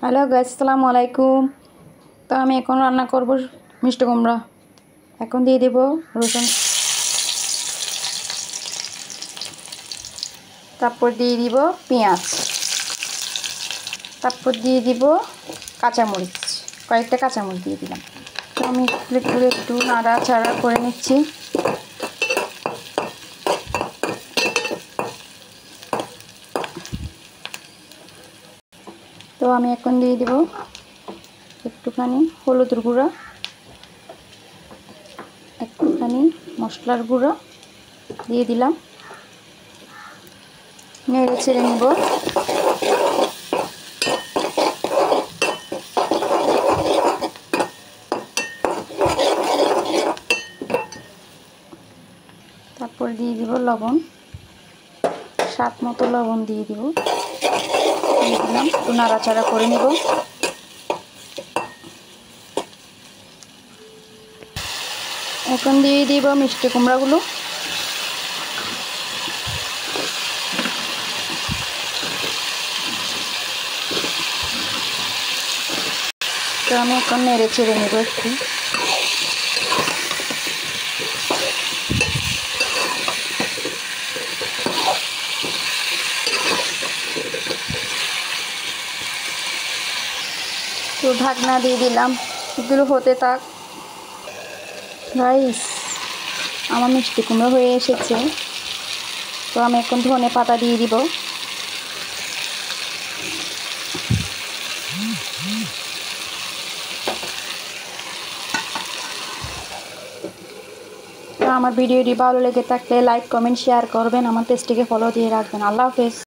Hello guys, আসসালামু আলাইকুম। তো আমি এখন রান্না করব মিষ্টি কুমড়া। এখন দিয়ে দেব রসুন, তারপর দিয়ে দিব পেঁয়াজ, তারপর দিয়ে দিব কাঁচামরিচ, কয়েকটা কাঁচামরিচ দিয়ে দিলাম। তো আমি একটু নাড়াচাড়া করে নিচ্ছি। তো আমি এখন দিয়ে দিব একটুখানি হলুদের গুঁড়া, একটুখানি মশলার গুঁড়া দিয়ে দিলাম। নেড়ে ছেড়ে নিব। তারপর দিয়ে দিব লবণ, স্বাদ মতো লবণ দিয়ে দিলাম। একটু নাড়াচাড়া করে নিব। এখন দিয়ে দিব মিষ্টি কুমড়াগুলো। তো আমি এখন নেড়ে ছেড়ে নেব একটু। তো ঢাকনা দিয়ে দিলাম, এগুলো হতে থাক। গাইস, আমার মিষ্টি কুমড়ো হয়ে এসেছে। তো আমি এখন ধনে পাতা দিয়ে দিব। তো আমার ভিডিওটি ভালো লেগে থাকলে লাইক, কমেন্ট, শেয়ার করবেন। আমার পেজটিকে ফলো দিয়ে রাখবেন। আল্লাহ হাফেজ।